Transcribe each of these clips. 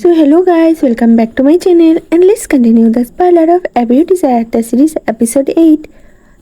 So hello guys, welcome back to my channel and let's continue the spoiler of Every Desire the series episode 8।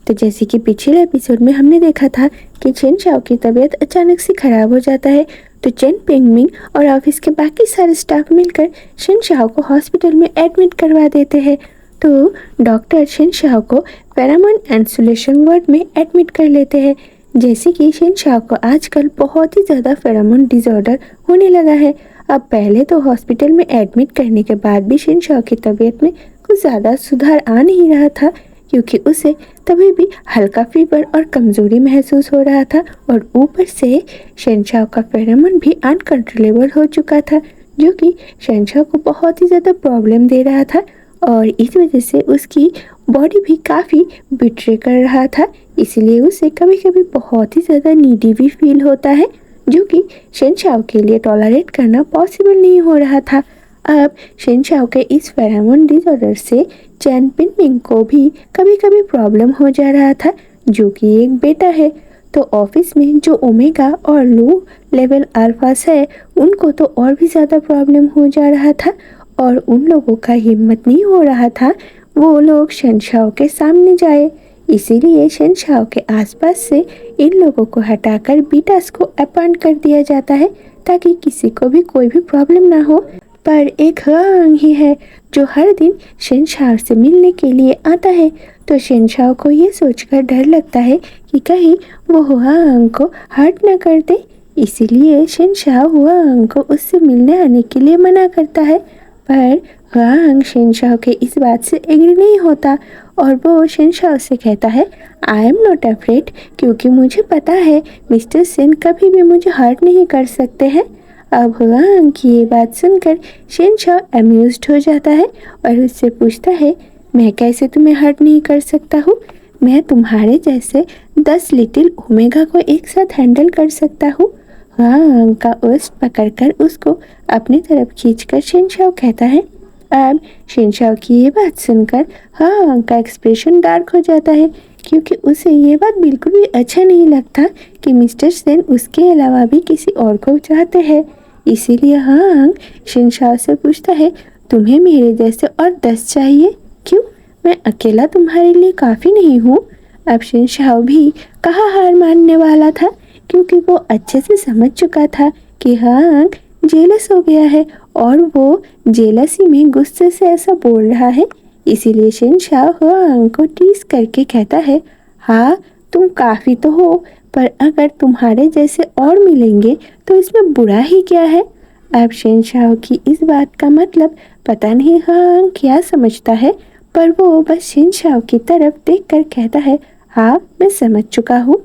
तो जैसे कि पिछले episode में हमने देखा था कि चेन शाओ की तबीयत अचानक से खराब हो जाता है, तो चेन पिंगमिंग और ऑफिस के बाकी सारे स्टाफ मिलकर शेन शाओ को हॉस्पिटल में एडमिट करवा देते हैं। तो डॉक्टर शेन शाओ को फेरामोन आइसोलेशन वार्ड में एडमिट कर लेते हैं, जैसे कि शेन शाओ को आजकल बहुत ही ज़्यादा फेरामोन डिसऑर्डर होने लगा है। अब पहले तो हॉस्पिटल में एडमिट करने के बाद भी शेन शाओ की तबीयत में कुछ ज़्यादा सुधार आ नहीं रहा था, क्योंकि उसे तभी भी हल्का फीवर और कमज़ोरी महसूस हो रहा था और ऊपर से शेन शाओ का फेरामोन भी अनकंट्रोलेबल हो चुका था, जो कि शेन शाओ को बहुत ही ज़्यादा प्रॉब्लम दे रहा था और इस वजह से उसकी बॉडी भी काफ़ी बिट्रे कर रहा था। इसलिए उसे कभी कभी बहुत ही ज़्यादा नीडी भी फील होता है, जो कि शेन शाओ के लिए टॉलरेट करना पॉसिबल नहीं हो रहा था। अब शेन शाओ के इस फेरामोन डिसऑर्डर से चैन पिंगमिंग को भी कभी कभी प्रॉब्लम हो जा रहा था, जो कि एक बेटा है। तो ऑफिस में जो ओमेगा और लो लेवल अल्फास है, उनको तो और भी ज़्यादा प्रॉब्लम हो जा रहा था और उन लोगों का हिम्मत नहीं हो रहा था वो लोग शेन शाओ के सामने जाए। इसीलिए शेन शाओ के आसपास से इन लोगों को हटाकर बीटास को अपॉइंट कर दिया जाता है, ताकि किसी को भी कोई भी प्रॉब्लम ना हो। पर एक हुआंग ही है जो हर दिन शेन शाओ से मिलने के लिए आता है, तो शेन शाओ को ये सोचकर डर लगता है कि कहीं वो हुआंग को हर्ट ना कर दे। इसीलिए शेन शाओ हुआंग को उससे मिलने आने के लिए मना करता है, पर हुआंग शेन शाओ के इस बात से एग्री नहीं होता और वो शेन शाओ से कहता है, आई एम नॉट अफ्रेड, क्योंकि मुझे पता है मिस्टर सेन कभी भी मुझे हर्ट नहीं कर सकते हैं। अब हुआंग की ये बात सुनकर शेन शाओ अम्यूज्ड हो जाता है और उससे पूछता है, मैं कैसे तुम्हें हर्ट नहीं कर सकता हूँ? मैं तुम्हारे जैसे 10 लिटिल ओमेगा को एक साथ हैंडल कर सकता हूँ। हुआंग का ओस्ट पकड़कर उसको अपनी तरफ खींचकर शेन शाओ कहता है। अब शेन शाओ की ये बात सुनकर हुआंग का एक्सप्रेशन डार्क हो जाता है, क्योंकि उसे ये बात बिल्कुल भी अच्छा नहीं लगता कि मिस्टर सेन उसके अलावा भी किसी और को चाहते हैं। इसीलिए हुआंग शेन शाओ से पूछता है, तुम्हें मेरे जैसे और 10 चाहिए क्यों? मैं अकेला तुम्हारे लिए काफ़ी नहीं हूँ? अब शेन शाओ भी कहाँ हार मानने वाला था, क्योंकि वो अच्छे से समझ चुका था कि हुआंग जेलस हो गया है और वो जेलसी में गुस्से से ऐसा बोल रहा है। इसीलिए शेन शाओ हुआंग को टीज करके कहता है, हाँ तुम काफ़ी तो हो, पर अगर तुम्हारे जैसे और मिलेंगे तो इसमें बुरा ही क्या है? अब शेन शाओ की इस बात का मतलब पता नहीं हुआंग क्या समझता है, पर वो बस शेन शाओ की तरफ देखकर कहता है, हाँ मैं समझ चुका हूँ।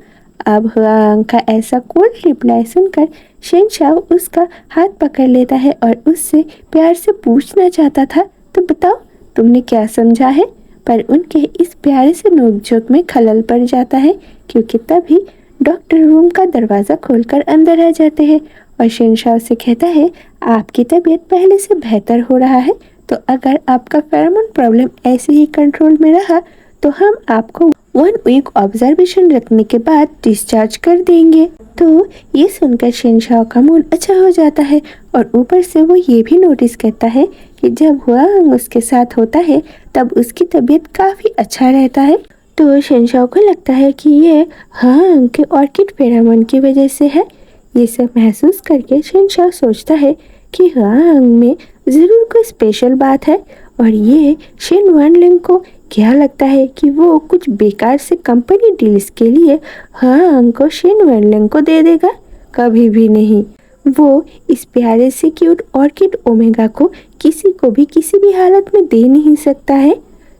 अब हुआंग का ऐसा कोल्ड रिप्लाई सुनकर शेन शाओ उसका हाथ पकड़ लेता है और उससे प्यार से पूछना चाहता था, तो बताओ तुमने क्या समझा है? पर उनके इस प्यारे से नोकझोंक में खलल पड़ जाता है, क्योंकि तभी डॉक्टर रूम का दरवाज़ा खोलकर अंदर आ जाते हैं और शेन शाओ से कहता है, आपकी तबीयत पहले से बेहतर हो रहा है, तो अगर आपका फेरोमोन प्रॉब्लम ऐसे ही कंट्रोल में रहा तो हम आपको 1 वीक ऑब्जर्वेशन रखने के बाद डिस्चार्ज कर देंगे। तो ये सुनकर शेन शाओ का मूड अच्छा हो जाता है और ऊपर से वो ये भी नोटिस करता है कि जब हुआंग उसके साथ होता है तब उसकी तबीयत काफ़ी अच्छा रहता है। तो शेन शाओ को लगता है कि ये हुआंग के ऑर्किड फेरोमोन की वजह से है। ये सब महसूस करके शेन शाओ सोचता है कि हुआंग में ज़रूर कोई स्पेशल बात है और ये शेन वानलिंग को क्या लगता है कि वो कुछ बेकार से कंपनी डील्स के लिए हुआंग को शेन वानलिंग को दे देगा? कभी भी नहीं। वो इस प्यारे से क्यूट ऑर्किड ओमेगा को किसी को भी किसी भी हालत में दे नहीं सकता है।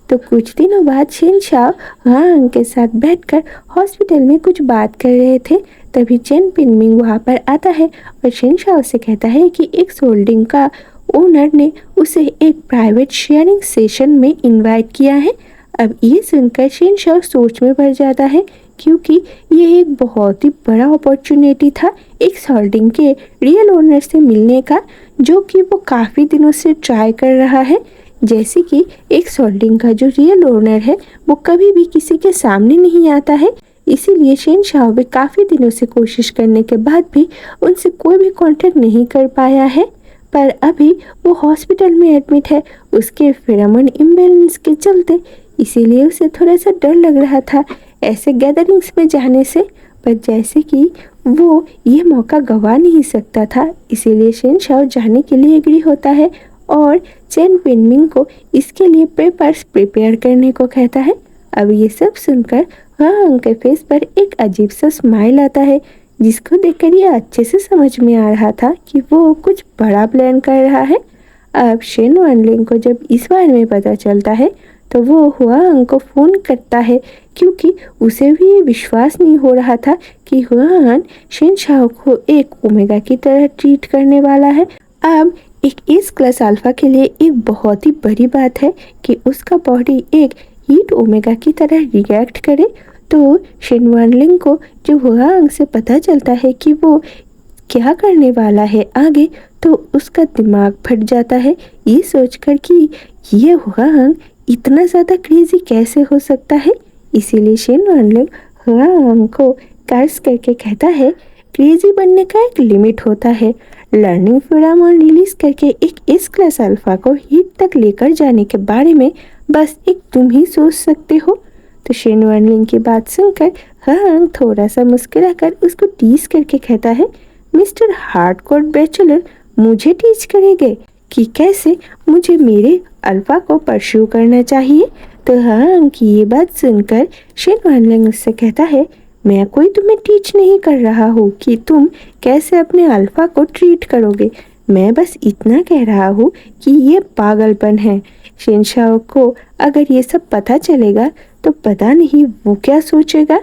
तो कुछ दिनों बाद शेन शाओ हुआंग के साथ बैठकर हॉस्पिटल में कुछ बात कर रहे थे, तभी चेन पिंगमिंग वहाँ पर आता है और शेन शाओ से कहता है कि एक होल्डिंग का ओनर ने उसे एक प्राइवेट शेयरिंग सेशन में इनवाइट किया है। अब ये सुनकर शेन शाओ सोच में पड़ जाता है, क्योंकि ये एक बहुत ही बड़ा अपॉर्चुनिटी था एक होल्डिंग के रियल ओनर से मिलने का, जो कि वो काफ़ी दिनों से ट्राई कर रहा है। जैसे कि एक होल्डिंग का जो रियल ओनर है वो कभी भी किसी के सामने नहीं आता है, इसीलिए शेन शाओ भी काफ़ी दिनों से कोशिश करने के बाद भी उनसे कोई भी कांटेक्ट नहीं कर पाया है। पर अभी वो हॉस्पिटल में एडमिट है उसके फेरोमोन इम्बैलेंस के चलते, इसीलिए उसे थोड़ा सा डर लग रहा था ऐसे गैदरिंग्स में जाने से। पर जैसे कि वो ये मौका गंवा नहीं सकता था, इसीलिए शेन शाओ जाने के लिए एग्री होता है और चेन पिनमिंग को इसके लिए पेपर्स प्रिपेयर करने को कहता है। अब ये सब सुनकर हांग के फेस पर एक अजीब सा स्माइल आता है, जिसको देखकर ये अच्छे से समझ में आ रहा था कि वो कुछ बड़ा प्लान कर रहा है। अब शेन वनलिंग को जब इस बारे में पता चलता है तो वो हुआंग को फ़ोन करता है, क्योंकि उसे भी ये विश्वास नहीं हो रहा था कि हुआन शेन शाओ को एक ओमेगा की तरह ट्रीट करने वाला है। अब एक एस क्लास अल्फा के लिए एक बहुत ही बड़ी बात है कि उसका बॉडी एक हीट ओमेगा की तरह रिएक्ट करे। तो शेन वनलिंग को जो हुआंग से पता चलता है कि वो क्या करने वाला है आगे, तो उसका दिमाग फट जाता है ये सोचकर कि ये हुआंग इतना ज़्यादा क्रेजी कैसे हो सकता है। इसीलिए शेन वनलिंग हुआंग को कर्ज करके कहता है, क्रेजी बनने का एक लिमिट होता है। लर्निंग फेरोमोन रिलीज करके एक एस क्लास अल्फा को हीट तक लेकर जाने के बारे में बस एक तुम ही सोच सकते हो। तो शेन वनलिंग की बात सुनकर हुआंग थोड़ा सा मुस्कुराकर उसको टीज करके कहता है, मिस्टर हार्डकोर बैचलर मुझे टीच करेंगे कि कैसे मुझे मेरे अल्फा को परस्यू करना चाहिए। तो हुआंग की ये बात सुनकर शेन वनलिंग उससे कहता है, मैं कोई तुम्हें टीच नहीं कर रहा हूँ कि तुम कैसे अपने अल्फा को ट्रीट करोगे, मैं बस इतना कह रहा हूँ कि ये पागलपन है। शेन शाओ को अगर ये सब पता चलेगा तो पता नहीं वो क्या सोचेगा।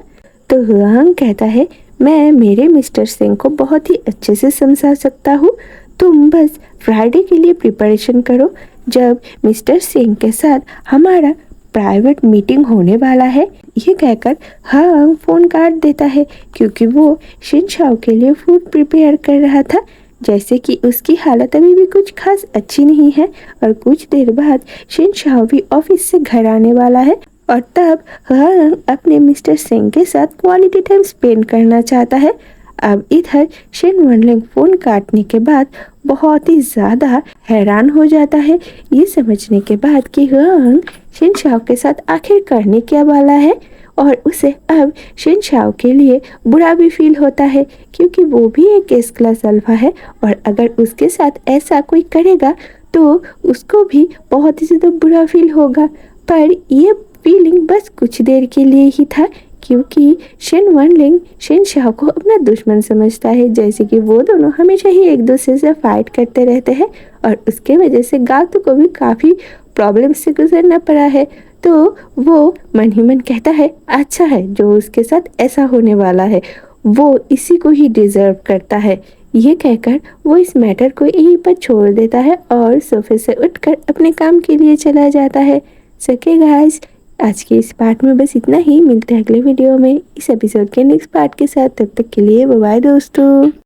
तो हुआंग कहता है, मैं मेरे मिस्टर सिंह को बहुत ही अच्छे से समझा सकता हूँ, तुम बस फ्राइडे के लिए प्रिपरेशन करो जब मिस्टर सिंह के साथ हमारा प्राइवेट मीटिंग होने वाला है। ये कहकर हांग फोन काट देता है, क्योंकि वो शेन शाओ के लिए फूड प्रिपेयर कर रहा था। जैसे कि उसकी हालत अभी भी कुछ खास अच्छी नहीं है और कुछ देर बाद शेन शाओ भी ऑफिस से घर आने वाला है और तब हांग अपने मिस्टर सिंह के साथ क्वालिटी टाइम स्पेंड करना चाहता है। अब इधर शेन वनलिंग फोन काटने के बाद बहुत ही ज़्यादा हैरान हो जाता है ये समझने के बाद कि हांग शेन शाओ के साथ आखिर करने क्या वाला है, और उसे अब शेन शाओ के लिए बुरा भी फील होता है, क्योंकि वो भी एक एस क्लास अल्फा है और अगर उसके साथ ऐसा कोई करेगा तो उसको भी बहुत ही ज़्यादा बुरा फील होगा। पर ये फीलिंग बस कुछ देर के लिए ही था, क्योंकि शेन वनलिंग शेन शाओ को अपना दुश्मन समझता है, जैसे कि वो दोनों हमेशा ही एक दूसरे से फाइट करते रहते हैं और उसके वजह से गातु को भी काफ़ी प्रॉब्लम से गुजरना पड़ा है। तो वो मन ही मन कहता है, अच्छा है जो उसके साथ ऐसा होने वाला है, वो इसी को ही डिजर्व करता है। ये कहकर वो इस मैटर को यहीं पर छोड़ देता है और सोफे से उठकर अपने काम के लिए चला जाता है। सके गाइस, आज के इस पार्ट में बस इतना ही। मिलते हैं अगले वीडियो में इस एपिसोड के नेक्स्ट पार्ट के साथ। तब तक के लिए बाय बाय दोस्तों।